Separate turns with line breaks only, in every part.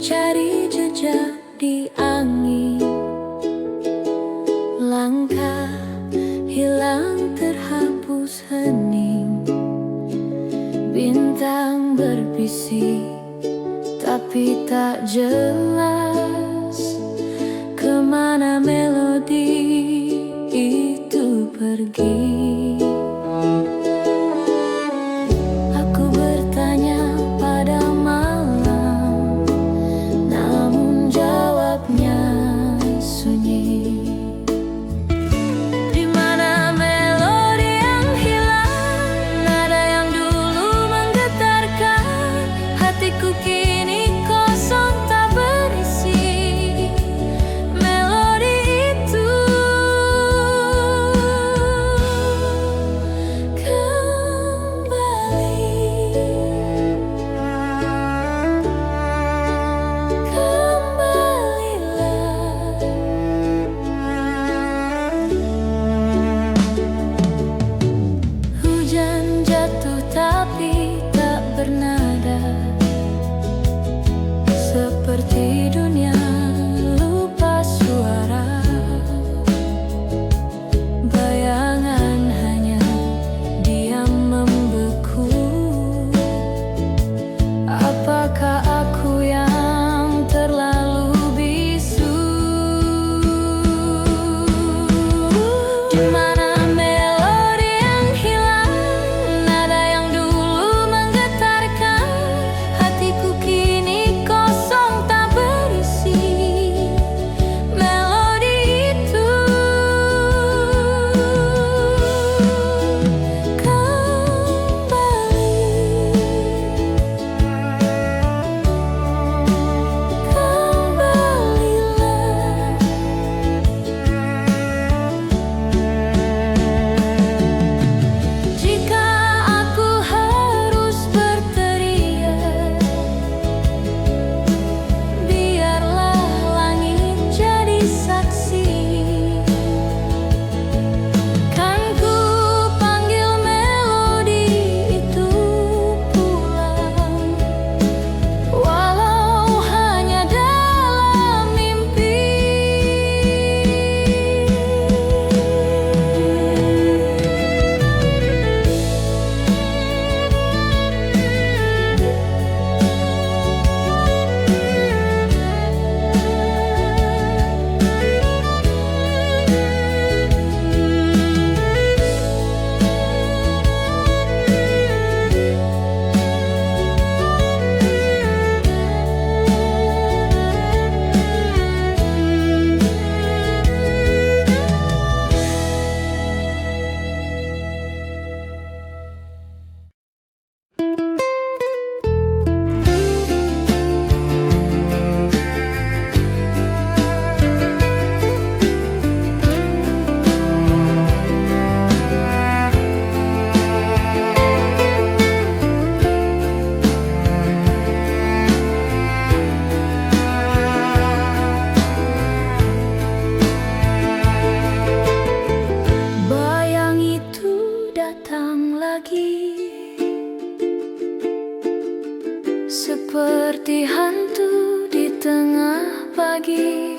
mencari jejak di angin. Langkah hilang terhapus hening. Bintang berbisik tapi tak jelas kemana melodi itu pergi. Aku bertanya pada malam, namun jawabnya sunyi. Di mana melodi yang hilang, nada yang dulu menggetarkan hatiku kini kosong tak berisi. Melodi itu hujan jatuh tapi tak bernada, seperti dunia lupa suara. Bayangan hanya diam membeku. Apakah aku yang terlalu bisu? Di mana melodi yang hilang, nada yang dulu menggetarkan hatiku kini kosong tak berisi. Melodi itu jika aku harus berteriak, biarlah langit jadi saksi. Kan ku panggil melodi itu pulang, walau hanya dalam mimpi. Bayang itu datang lagi, seperti hantu di tengah pagi,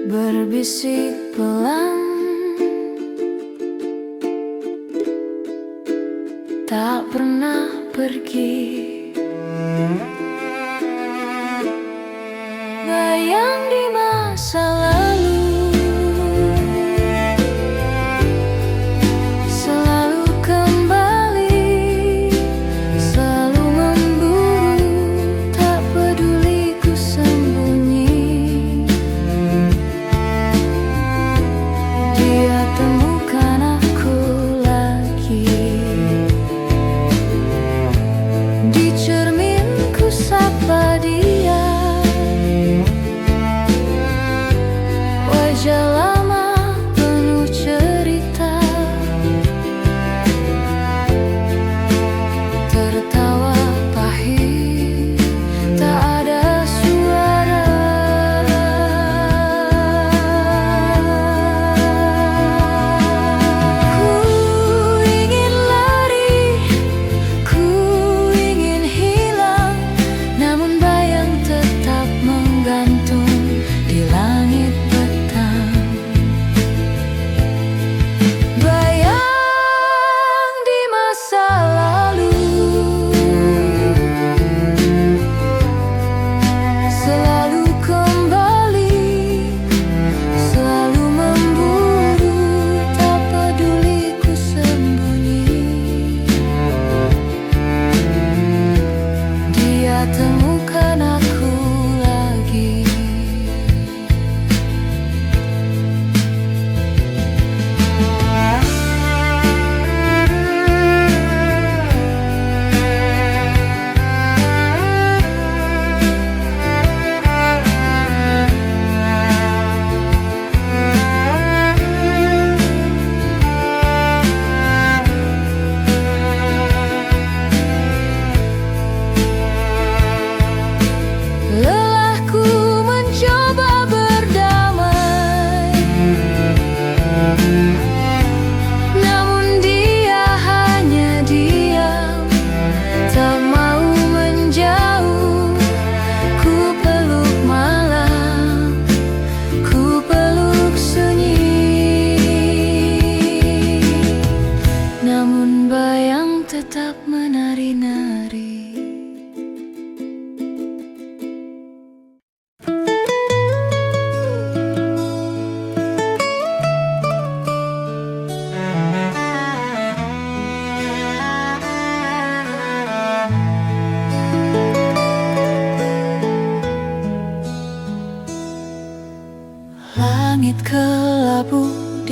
berbisik pelan, tak pernah pergi. Bayang di masa lalu, selalu kembali, selalu memburu, tak peduli ku sembunyi. Dia temukan aku lagi, di cermin ku sapa dia.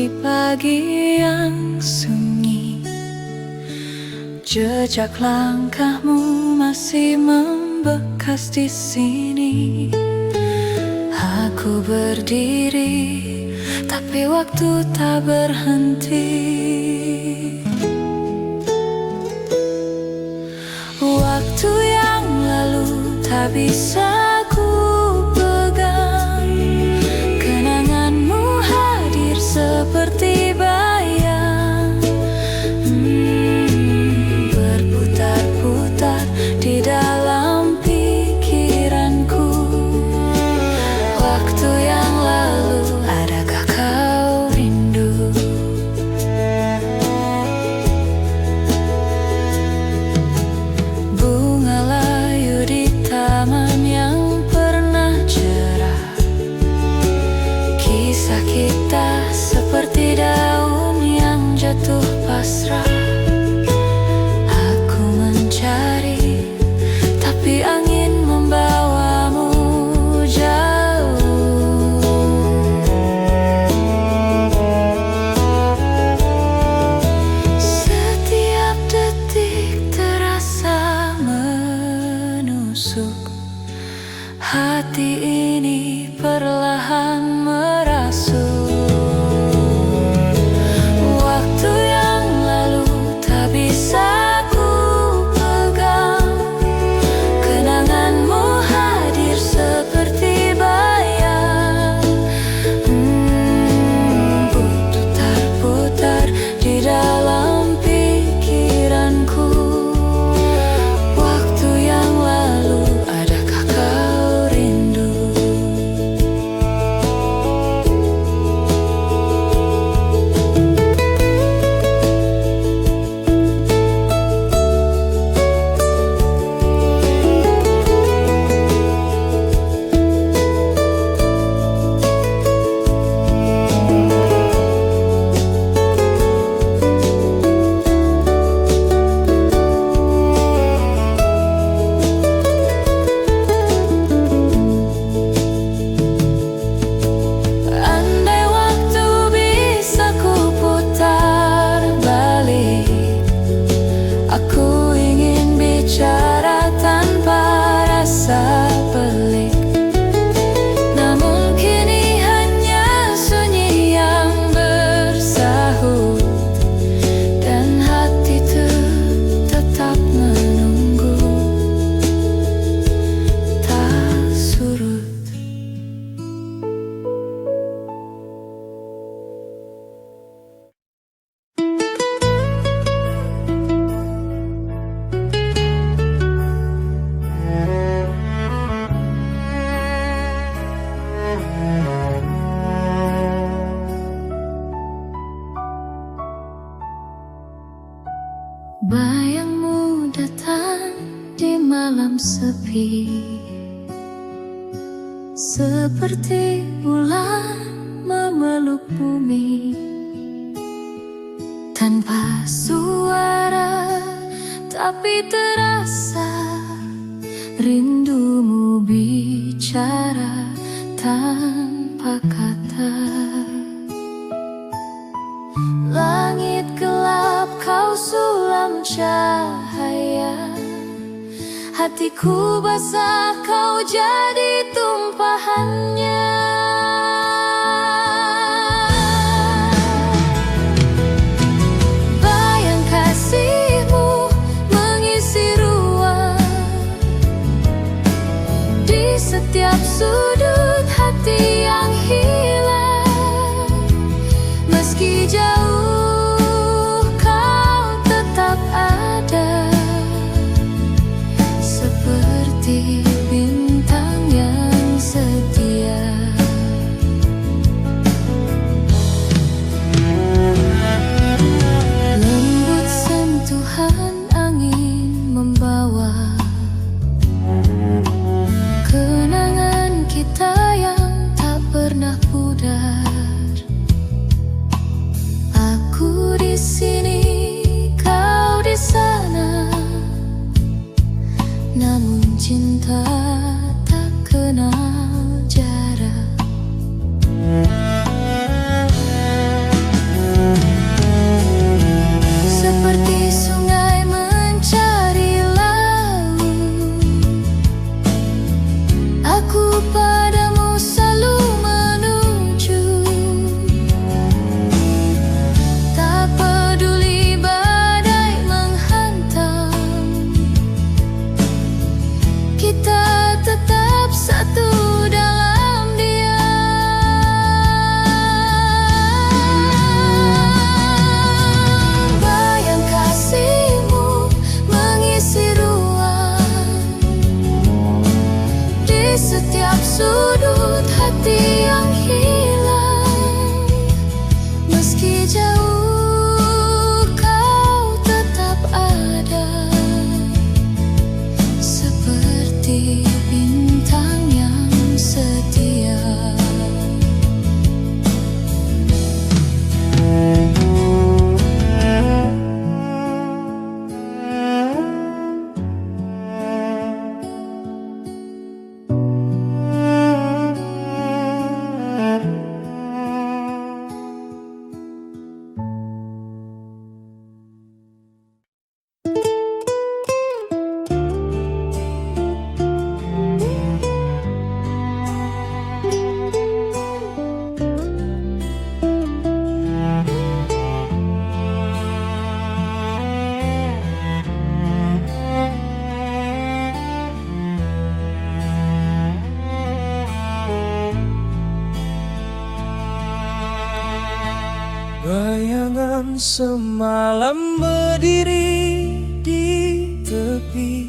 di pagi yang sunyi. Jejak langkahmu masih membekas di sini. Aku berdiri, tapi waktu tak berhenti. Waktu yang lalu tak bisa ku pegang. Kenanganmu hadir seperti bayang, berputar-putar di dalam pikiranku. Waktu yang lalu, adakah kau rindu? Bunga layu di taman yang pernah cerah. Kisah kita seperti daun yang jatuh pasrah. Aku mencari, tapi angin membawamu jauh. Setiap detik terasa menusuk. Hati ini perlahan merasuk. Waktu yang lalu tak bisa ku pegang. Kenanganmu hadir seperti bayang, putar-putar di dalam pikiranku. Waktu yang lalu, adakah kau rindu? Andai waktu bisa ku putar balik, aku ingin bicara tanpa rasa pelik. Namun kini hanya sunyi yang bersahut, dan hati tetap menunggu tak surut. Bayangmu datang di malam sepi, seperti bulan memeluk bumi. Tanpa suara, tapi terasa rindumu bicara tanpa kata. Langit gelap kau sulam cahaya, hatiku basah kau jadi tumpahannya. Bayang kasihmu mengisi ruang di setiap sudut hati yang hilang. Meski jauh kau tetap ada, seperti bintang yang setia. Lembut sentuhan angin membawa kenangan kita yang tak pernah pudar. Aku di sini, kau di sana, namun cinta tak kenal jarak. sudut hati yang hilang. Meski jauh kau tetap ada, seperti bintang yang setia.
Bayangan semalam berdiri di tepi,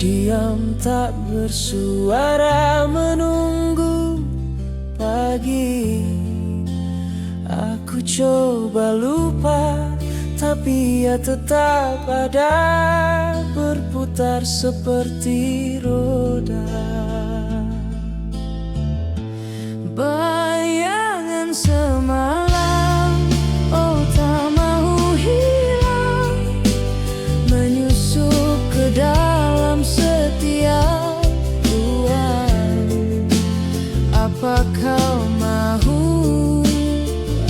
diam tak bersuara menunggu pagi. Aku coba lupa, tapi ia tetap ada, berputar seperti roda. Bayangan semalam, oh tak mau hilang, menyusup ke dalam setiap ruang. Apa kau mahu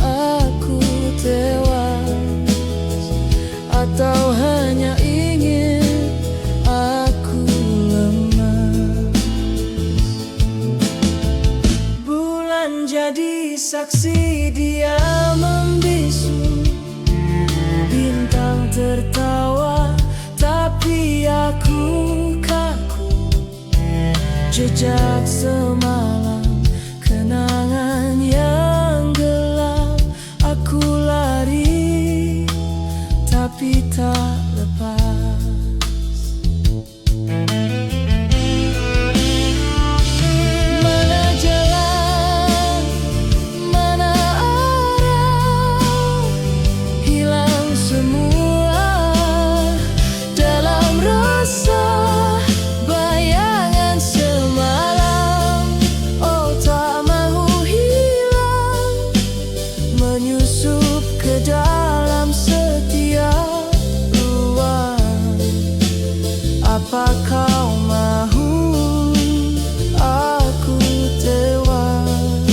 aku tewas, atau hanya ingin aku lemah? Bulan jadi saksi, dia membisu, bintang tertawa, tapi aku kaku. Jejak semalam, kenangan yang gelap, aku lari tapi tak lepas. Mana jalan, mana arah, hilang semua dalam rasa. Bayangan semalam, oh tak mau hilang, menyusup ke dalam setiap ruang. Apa kau mahu aku tewas,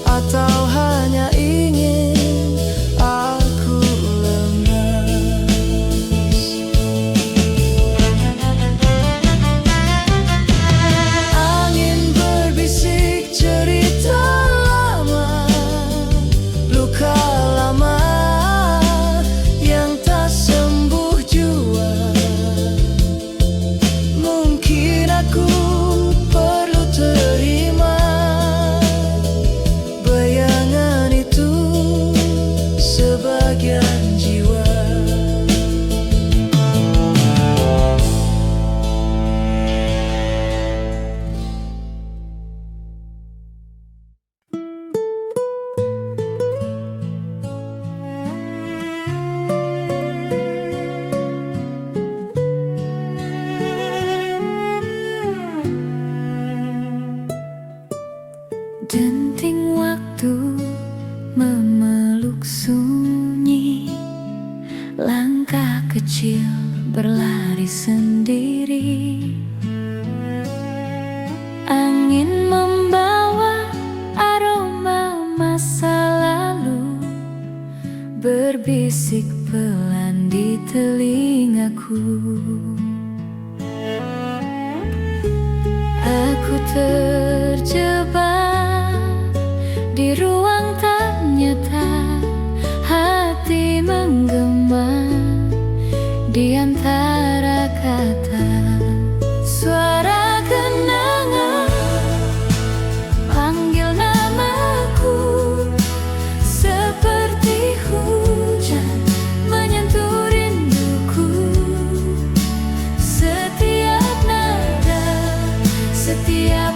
atau hanya ingin aku lemas? Angin berbisik cerita lama, luka lama yang tak sembuh jua. Mungkin aku perlu terima bayangan itu sebagian jiwa. Denting waktu memeluk sunyi, langkah kecil berlari sendiri. Angin membawa aroma masa lalu, berbisik pelan di telingaku. Aku terjebak di ruang tak nyata, hati menggema di antara kata. Suara kenangan panggil namaku, seperti hujan menyentuh rinduku. Setiap nada, setiap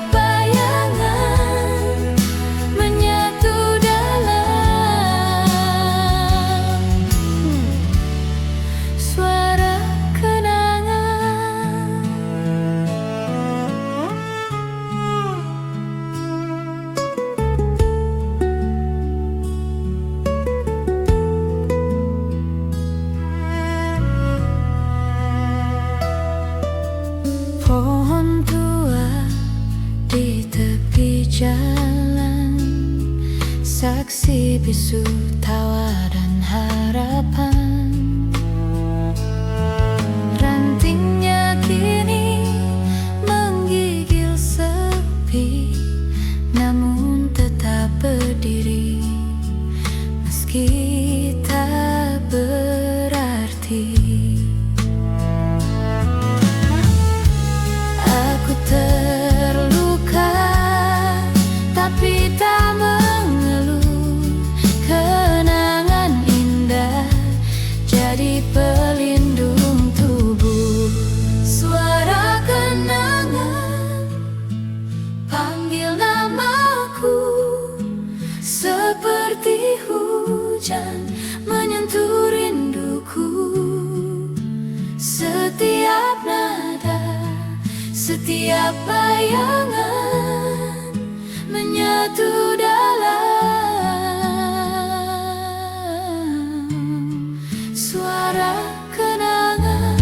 jalan, saksi bisu tawa dan harapan. Rantingnya kini menggigil sepi, namun tetap berdiri meski tak berarti. Aku terluka tapi tak mengeluh, kenangan indah jadi pelindung tubuh. Suara kenangan panggil namaku, seperti hujan menyentuh rinduku. Setiap nada, setiap bayangan menyatu dalam suara kenangan.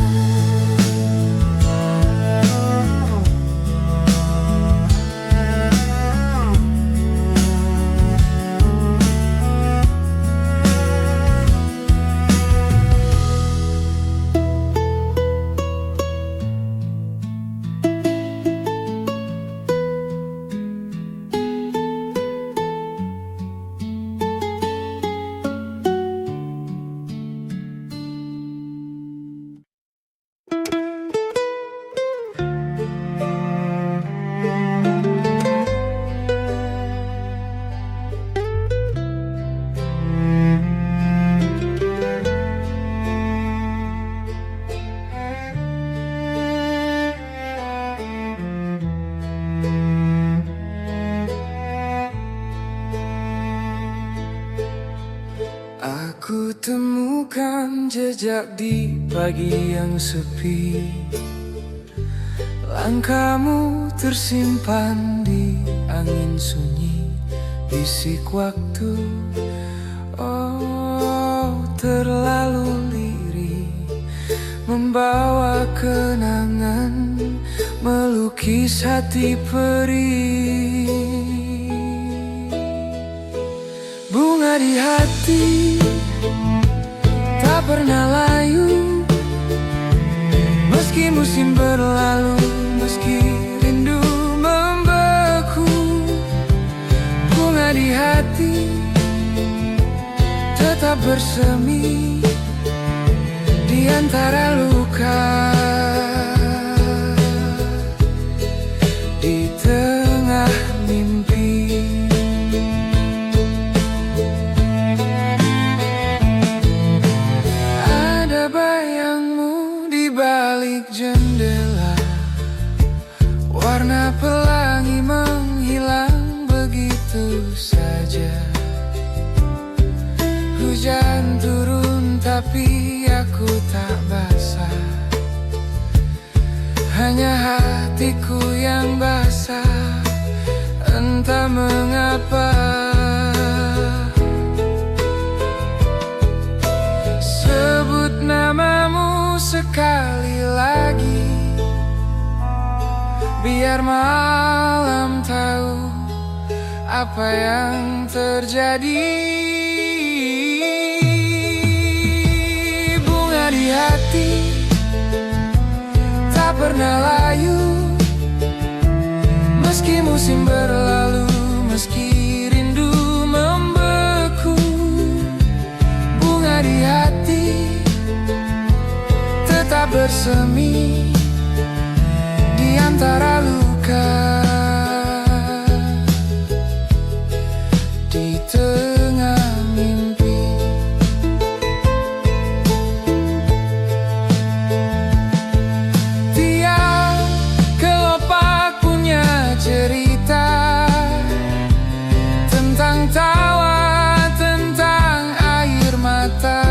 Aku temukan jejak di pagi yang sepi, langkahmu tersimpan di angin sunyi, bisik waktu. Oh, terlalu lirih, membawa kenangan, melukis hati perih. Bunga di hati tak pernah layu, meski musim berlalu, meski rindu membeku. Bunga di hati tetap bersemi di antara luka, di tengah mimpi. Balik jendela, warna pelangi menghilang begitu saja. Hujan turun tapi aku tak basah, hanya hatiku yang basah, entah mengapa. Sebut namamu sekali lagi, biar malam tahu apa yang terjadi. Bunga di hati tak pernah layu, meski musim berlalu, meski rindu membeku. Bunga di hati tetap bersemi di antara luka, di tengah mimpi. Tiap kelopak punya cerita tentang tawa, tentang air mata.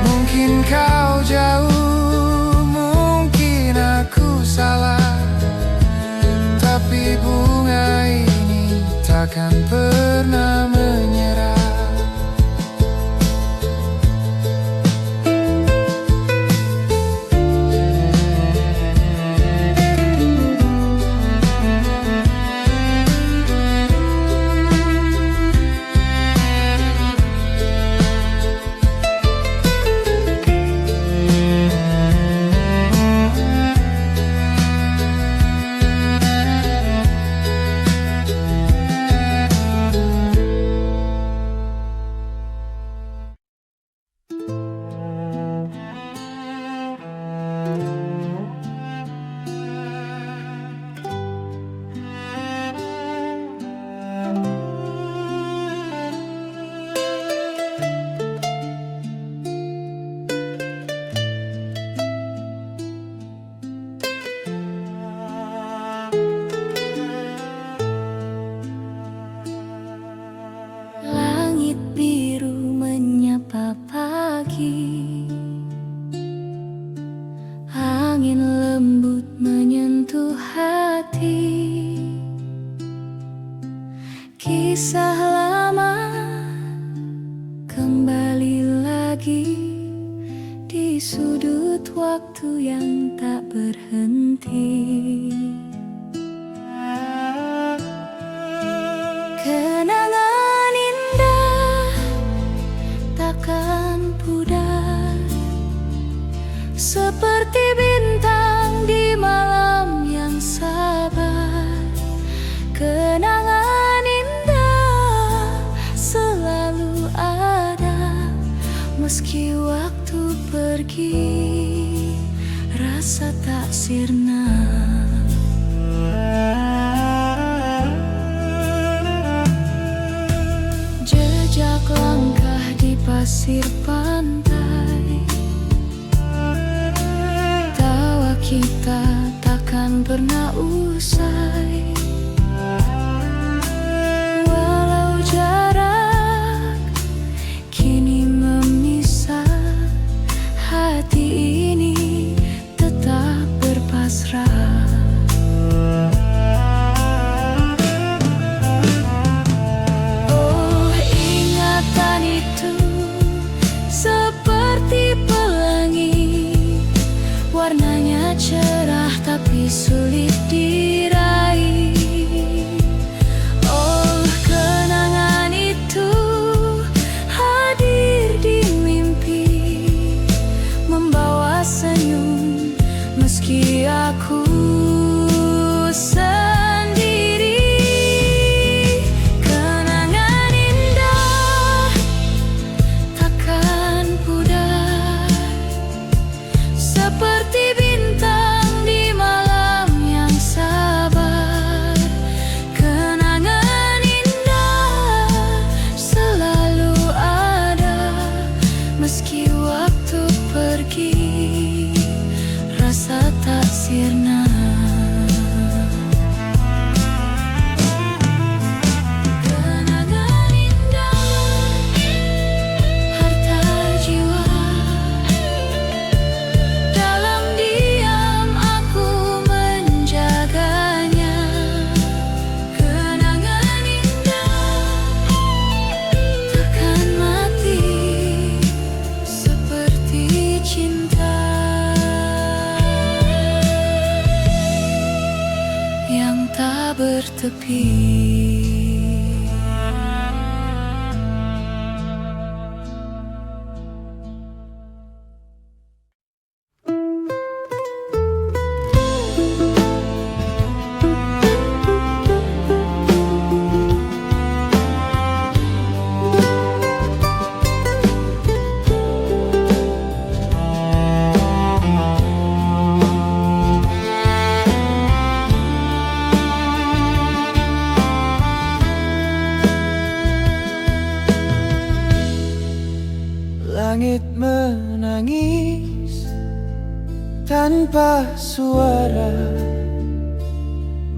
Mungkin kau jauh, mungkin aku
waktu yang tak berhenti. Kenangan indah takkan pudar, seperti bintang di malam yang sabar. Kenangan indah selalu ada, meski waktu pergi, rasa tak sirna. Jejak langkah di pasir pantai, tawa kita takkan pernah usai. Walau jarak kini memisah, hati ini tetap berpasrah. Oh, ingatan itu seperti pelangi, warnanya cerah tapi sulit diraih. Oh, kenangan itu hadir di mimpi, membawa senyum meski aku sendiri. Kenangan indah takkan pudar, seperti bintang di malam yang sabar. Kenangan indah selalu ada, meski waktu pergi, rasa tak sirna. Kenangan indah, harta jiwa, dalam diam aku menjaganya. Kenangan indah takkan mati, seperti cinta yang tak bertepi.
Langit menangis tanpa suara,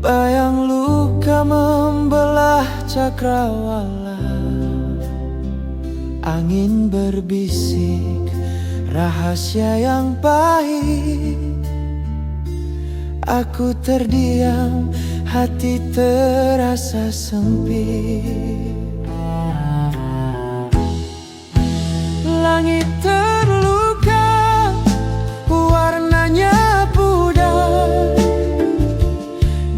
bayang luka membelah cakrawala. Angin berbisik rahasia yang pahit, aku terdiam, hati terasa sempit. Langit terluka, warnanya pudar,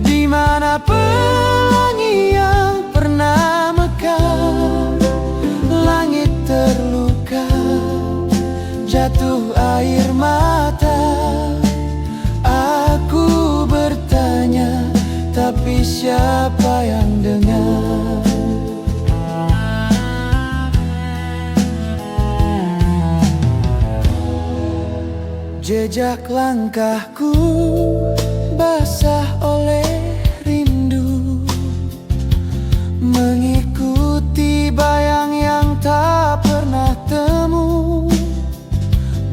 di mana pelangi yang pernah mekar. Langit terluka, jatuh air mata. Aku bertanya, tapi siapa yang dengar? Jejak langkahku basah oleh rindu, mengikuti bayang yang tak pernah temu.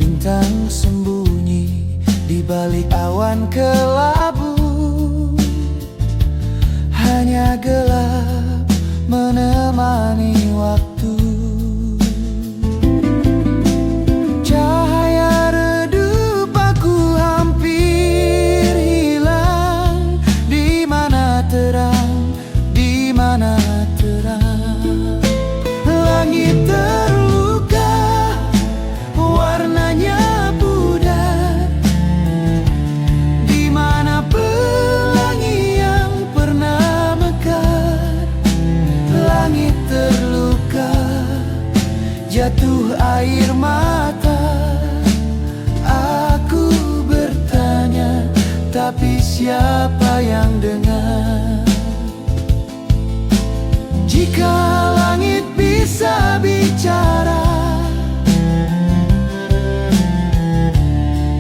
Bintang sembunyi di balik awan kelabu, hanya gelap menemani waktu. Langit terluka, warnanya pudar, tapi siapa yang dengar? Jika langit bisa bicara,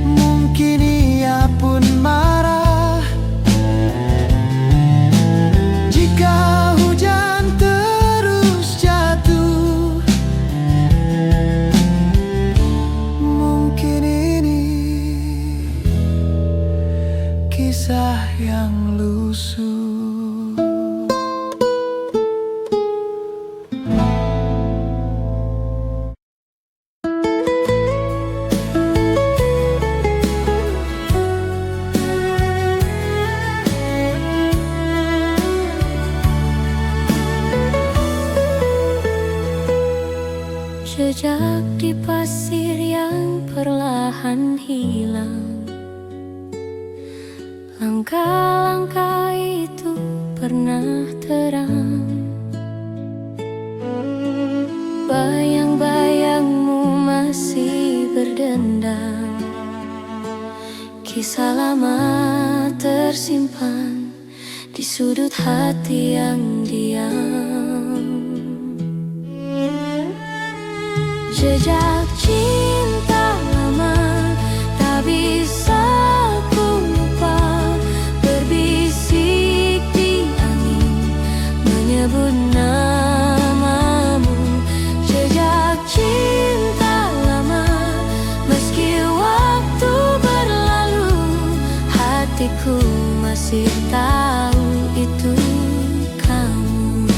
mungkin ia pun marah. Jika hujan terus jatuh, mungkin ini kisah yang lusuh.
Jejak di pasir yang perlahan hilang, langkah-langkah itu pernah terang. Bayang-bayangmu masih berdendam, kisah lama tersimpan di sudut hati yang diam. Jejak cinta lama tak bisa ku lupa, berbisik di angin menyebut namamu. Jejak cinta lama, meski waktu berlalu, hatiku masih tahu itu kamu.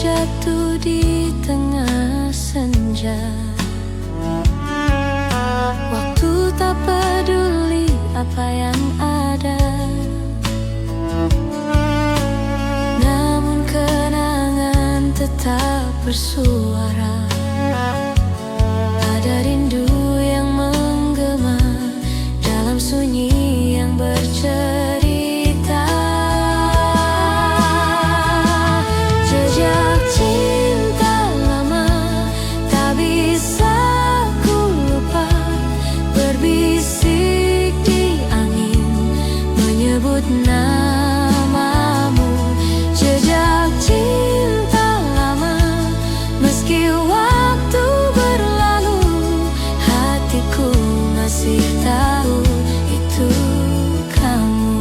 Jatuh di tengah senja, waktu tak peduli apa yang ada, namun kenangan tetap bersuara. Ada rindu yang menggema dalam sunyi yang bercerita. Jejak cinta lama tak bisa ku lupa, berbisik di angin menyebut namamu. Jejak cinta lama, meski waktu berlalu, hatiku masih tahu itu kamu.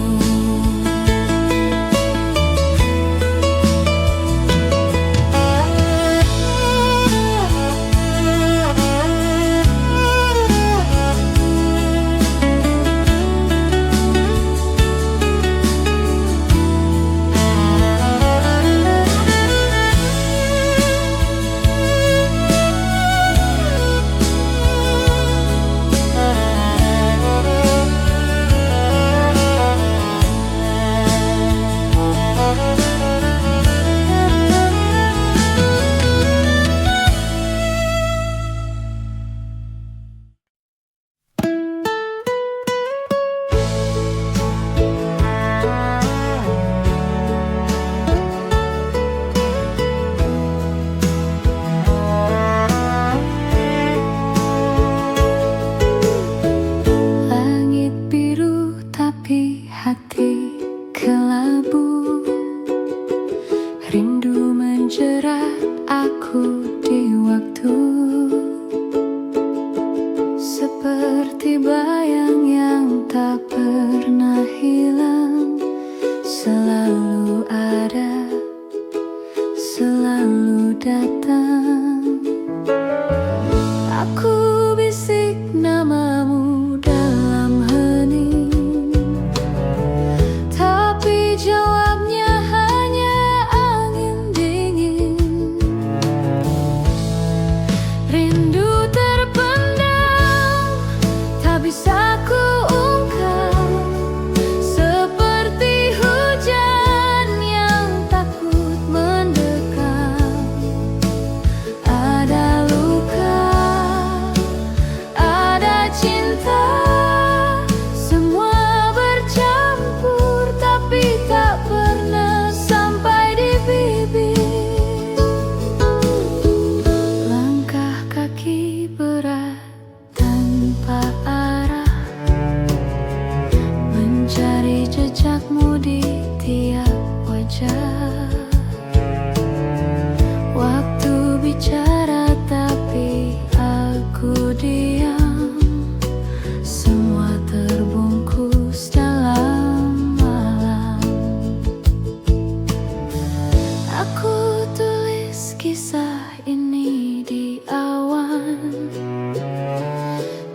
ini di awan,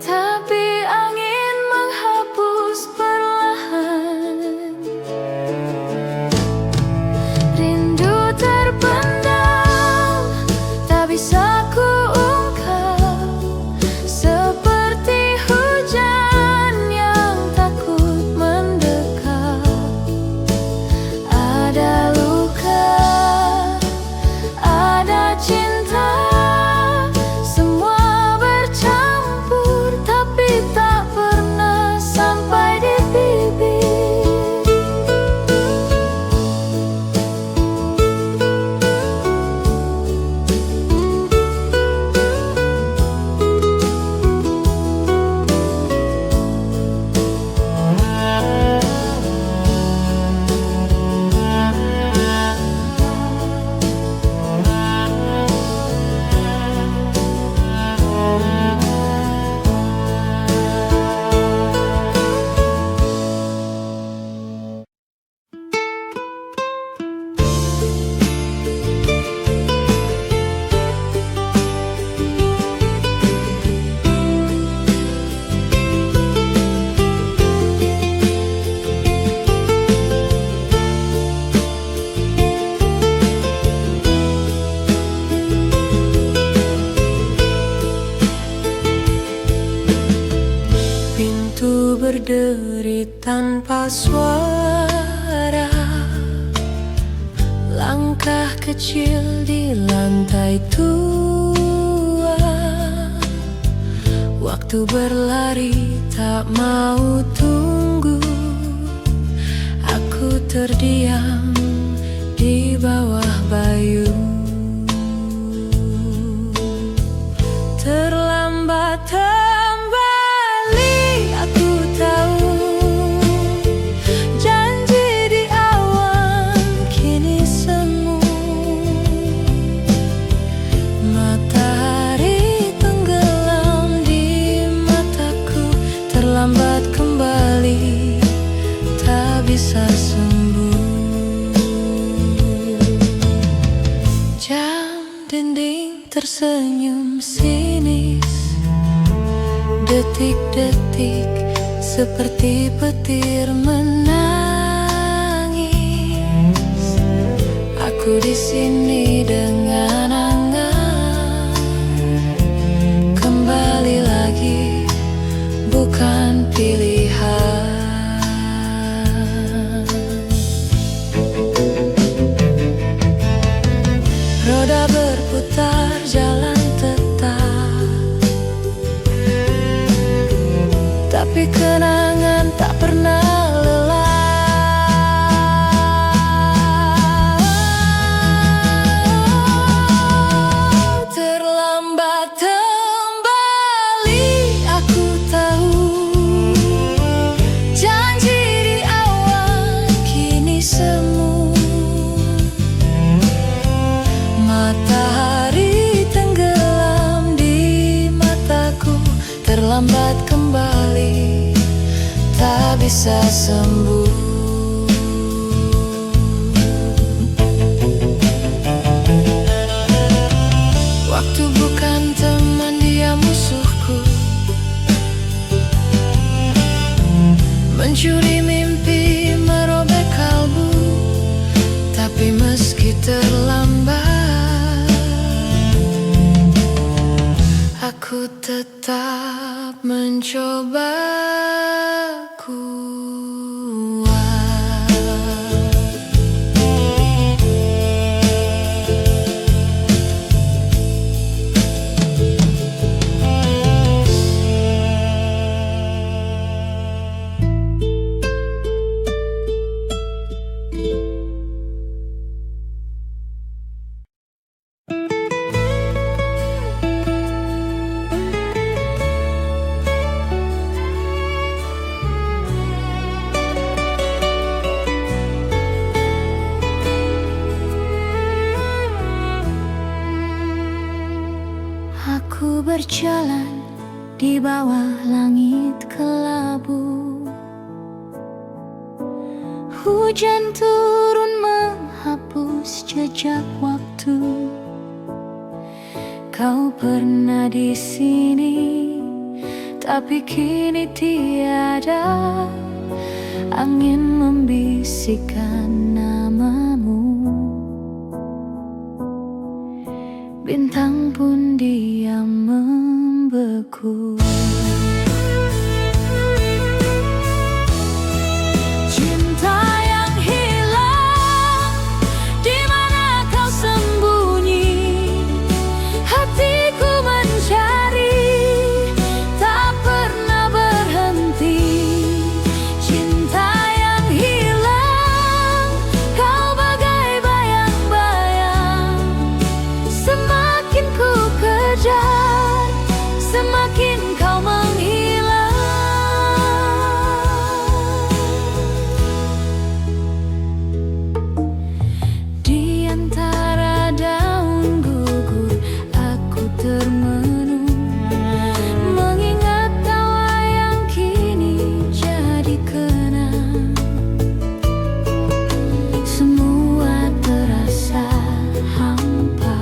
tapi angin menghapus perlahan. Rindu terpendam, tak bisa ku ungkap, seperti hujan yang takut mendekat. Ada luka, ada cinta, semua bercampur tapi tak pernah sampai di bibir. Pintu berderi tanpa suara, langkah kecil di lantai tua. Waktu berlari tak mau tunggu, aku terdiam di bawah bayu. Terlambat kembali, aku tahu janji di awan kini semu. Matahari tenggelam di mataku, terlambat kembali, tak bisa sembuh. Jam dinding tersenyum sinis, detik-detik seperti petir menangis. Aku di sini dengan angan, kembali lagi bukan pilihan. Roda berputar, jalan tetap, tapi kenangan tak pernah lelah. Terlambat kembali, aku tahu janji di awan kini semu. Matahari tenggelam di mataku, terlambat kembali, tak bisa sembuh. Waktu bukan teman, dia musuhku, mencuri mimpi, merobek kalbu. Tapi meski terlambat, aku tetap mencoba kuat. Aku berjalan di bawah langit kelabu. Hujan turun menghapus jejak waktu. Kau pernah di sini, tapi kini tiada. Angin membisikkan namamu, bintang pun diam membeku. Cinta yang hilang, di mana kau sembunyi? Hatiku mencari, tak pernah berhenti. Cinta yang hilang, kau bagai bayang-bayang. Semakin ku kejar, semakin kau menghilang. Di antara daun gugur, aku termenung, mengingat tawa yang kini jadi kenang. Semua terasa hampa,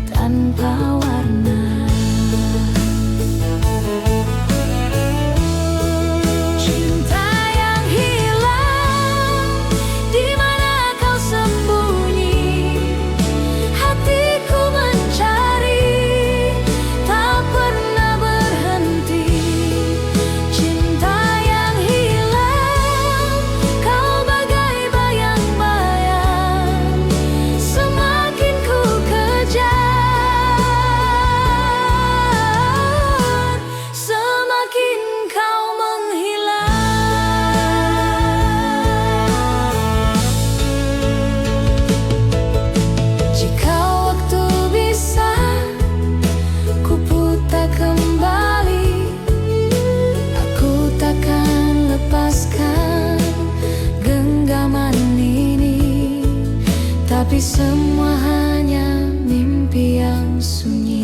tanpa warna. Cinta yang hilang, di mana kau sembunyi? Hatiku mencari, tak pernah berhenti. Cinta yang hilang, kau bagai bayang-bayang. Semakin ku kejar, semakin kau menghilang. Jika waktu bisa ku putar kembali, aku takkan lepaskan genggaman ini. Tapi semua hanya mimpi yang sunyi.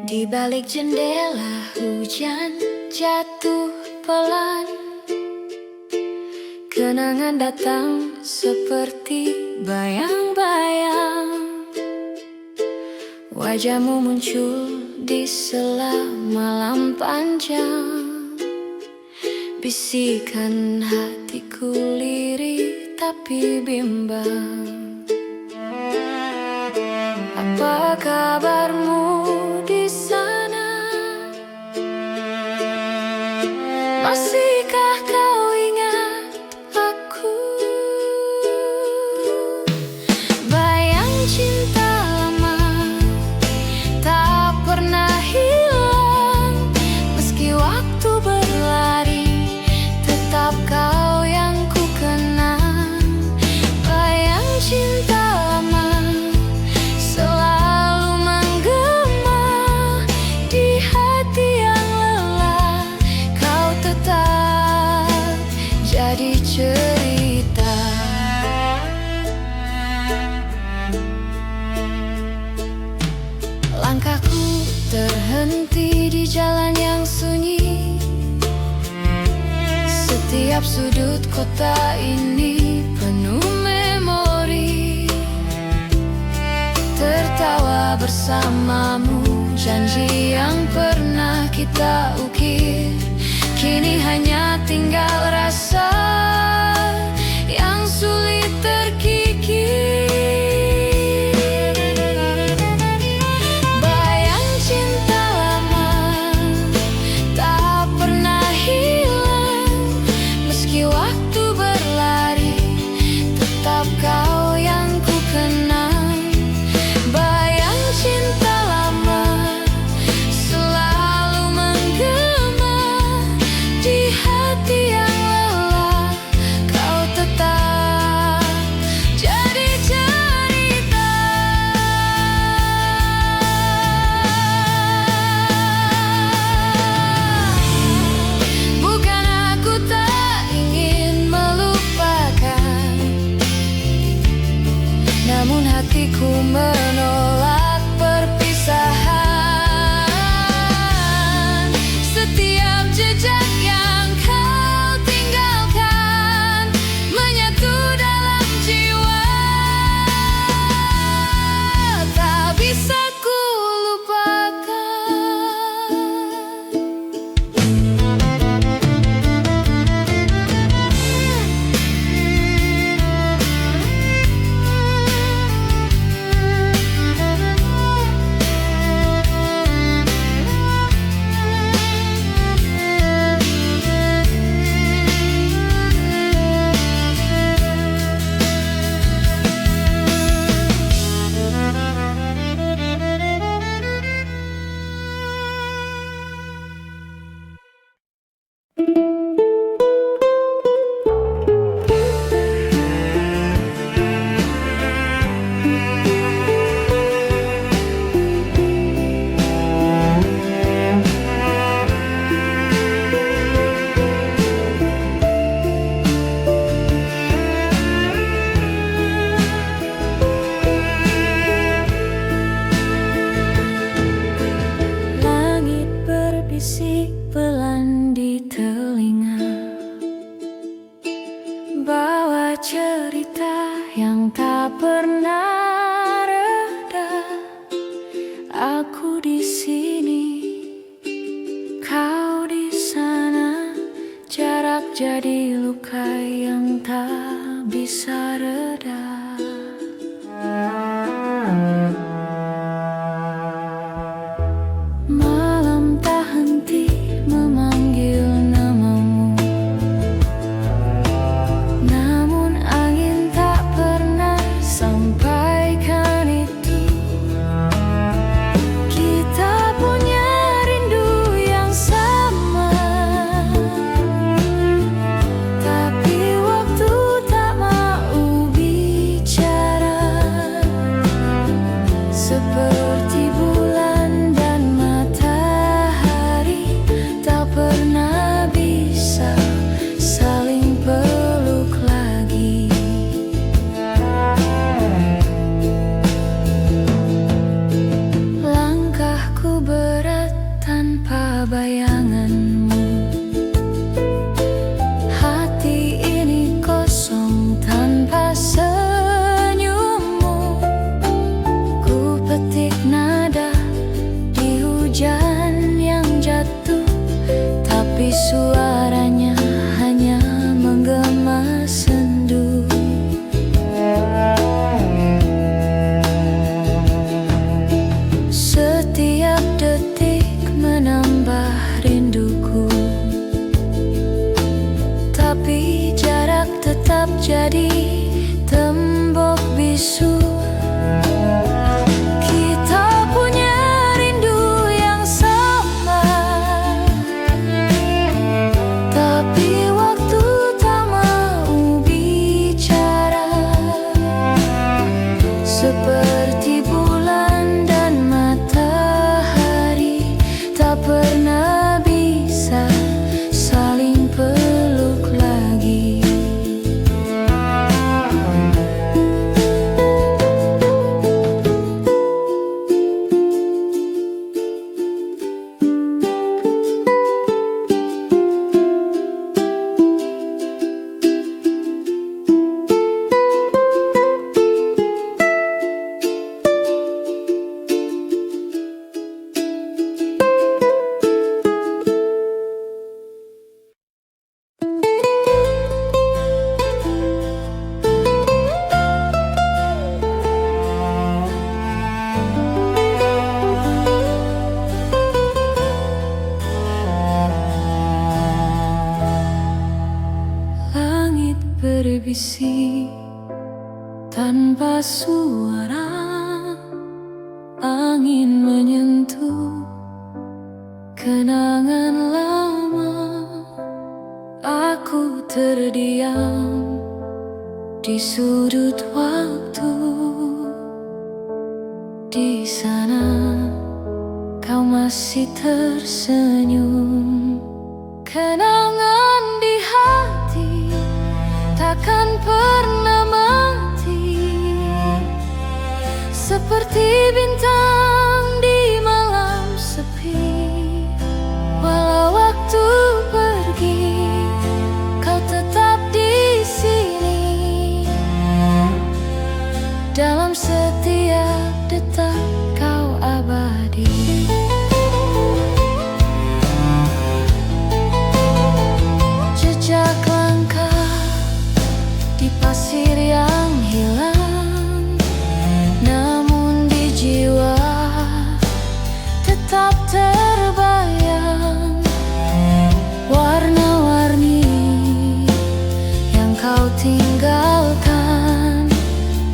Di balik jendela hujan jatuh pelan, kenangan datang seperti bayang-bayang. Wajahmu muncul di sela malam panjang, bisikan hatiku lirih tapi bimbang. Apa kabarmu di sana? Masihkah kau ingat aku? Bayang cinta lama tak pernah hilang, meski waktu berlari, tetap kau yang ku kenang. Bayang cinta lama selalu menggema di hati yang lelah. Kau tetap jadi cerita. Langkahku terhenti di jalan yang sunyi. Setiap sudut kota ini penuh memori. Tertawa bersamamu, janji yang pernah kita ukir, kini hanya tinggal rasa yang sulit terkikis. Bayang cinta lama tak pernah hilang, meski waktu berlari, tetap kau yang ku kenang. Bayang cinta lama selalu menggema di hati yang lelah. Kau tetap namun hatiku menolak perpisahan. Setiap jejak yang kau tinggalkan menyatu dalam jiwa, tak bisa ku lupakan.
Langit berbisik pelan di telinga, bawa cerita yang tak pernah reda. Aku di sini, kau di sana, jarak jadi luka yang tak bisa reda. Malam tak henti memanggil namamu, namun angin tak pernah sampaikan itu. Kita punya rindu yang sama, tapi waktu tak mau bicara. Seperti bulan dan matahari tak pernah bisa saling peluk lagi. Langkahku berat tanpa bayanganmu, hati ini kosong tanpa senyummu. Ku petik nada di hujan yang jatuh, tapi suaranya hanya menggema sendu. Setiap detik menambah rinduku, tapi jarak tetap jadi tembok bisu. Kita punya rindu yang sama, tapi waktu tak mau bicara. Seperti bulan dan matahari tak pernah bisa saling peluk lagi. Langit berbisik tanpa suara, angin menyentuh kenangan lama. Aku terdiam di sudut waktu. Di sana kau masih tersenyum. Kenangan di hati takkan pernah mati. seperti bintang di malam sepi. Walau waktu pergi, kau tetap di sini. Dalam setiap detak kau abadi. Jejak langkah di pasir yang hilang, namun di jiwa tetap terbayang. Warna-warni yang kau tinggalkan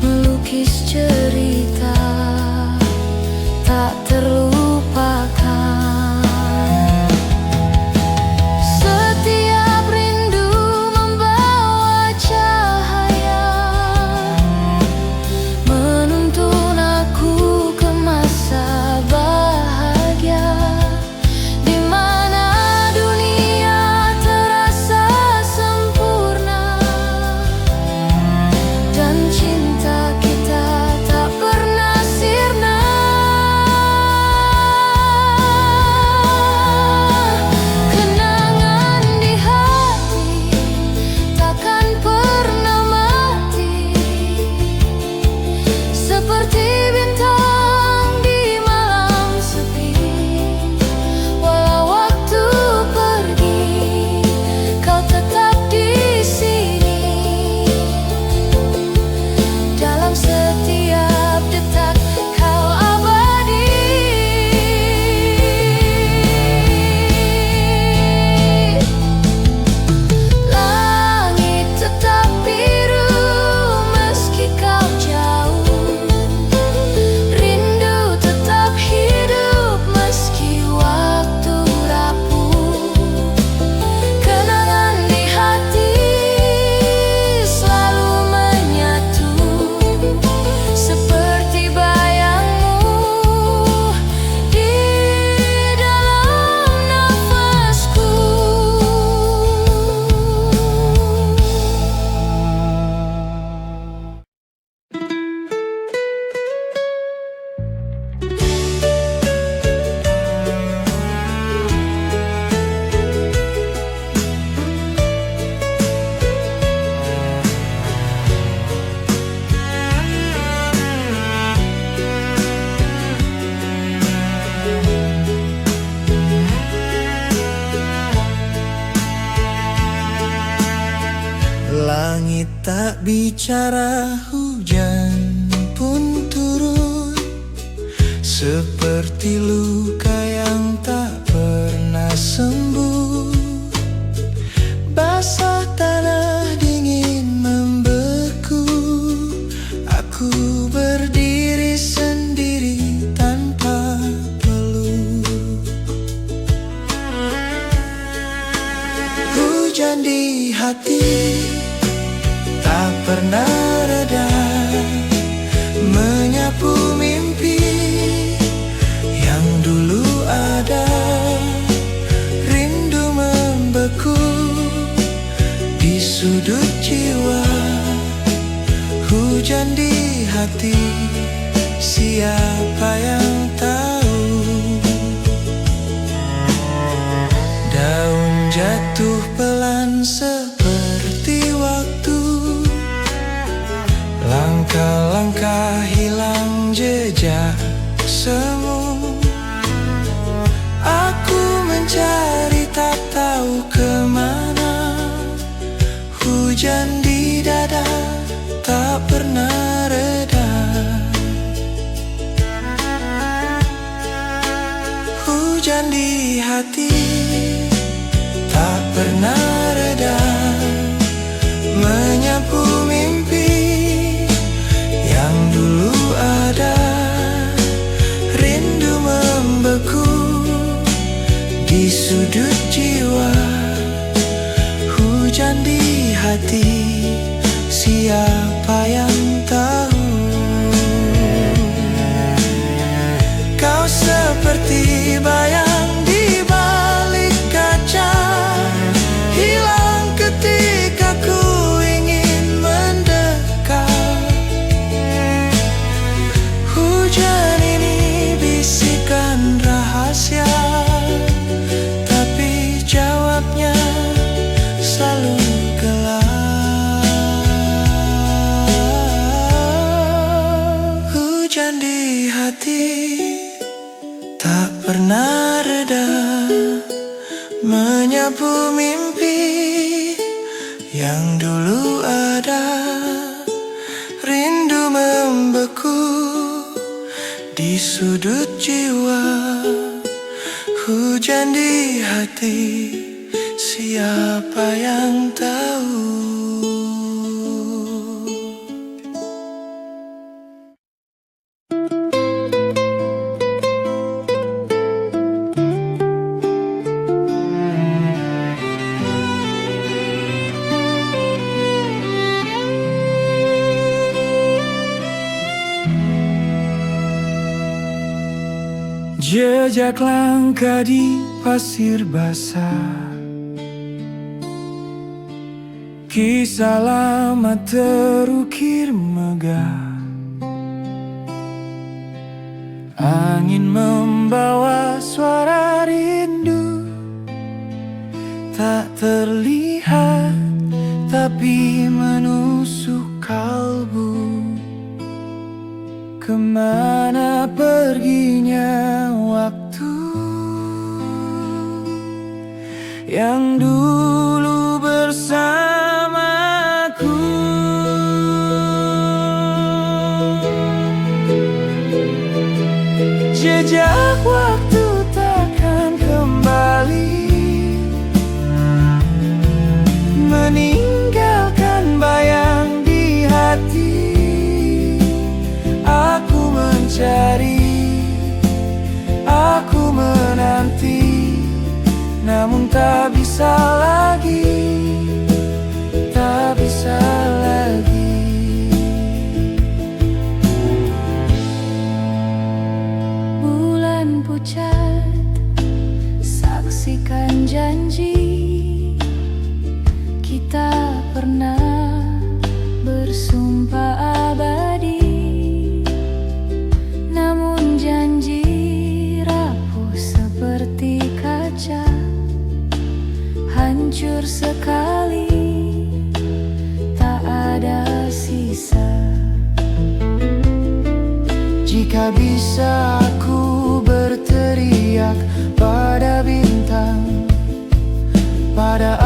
melukis cerita tak terlupakan. Setiap rindu membawa cahaya, menuntun aku ke masa bahagia, di mana dunia terasa sempurna dan cinta kita tak pernah sirna. Kenangan di hati takkan pernah mati, seperti bintang di malam sepi. Walau waktu pergi, kau tetap di sini. Dalam setiap detak kau abadi. Langit tetap biru meski kau jauh. Rindu tetap hidup meski waktu rapuh. Kenangan di hati selalu menyatu, seperti bayangmu di dalam nafasku.
Langit tak bicara, hujan pun turun, seperti luka yang tak pernah sembuh. Basah tanah dingin membeku, aku berdiri sendiri tanpa peluk. Hujan di hati tak pernah reda, menyapu mimpi yang dulu ada. Rindu membeku di sudut jiwa. Hujan di hati, siapa yang tahu? Daun jatuh pelan seperti waktu, langkah-langkah hilang jejak semu. Aku mencari tak tahu kemana. Hujan di dada tak pernah reda. Hujan di hati tak pernah reda, menyapu mimpi yang dulu ada. hati tak pernah reda, menyapu mimpi yang dulu ada. Rindu membeku di sudut jiwa, hujan di hati, siapa yang tahu? Jejak langkah di pasir basah, kisah lama terukir megah. Angin membawa suara rindu, tak terlihat tapi menusuk kalbu. Kemana perginya waktu yang dulu bersamaku? Jejak waktu takkan kembali, meninggalkan bayang di hati. Aku mencari, aku menanti, namun tak bisa lagi, tak bisa lagi.
Bulan pucat, saksikan janji kita pernah bersumpah abadi. Namun janji rapuh seperti kaca, hancur sekali, tak ada sisa.
Jika bisa aku berteriak pada bintang, pada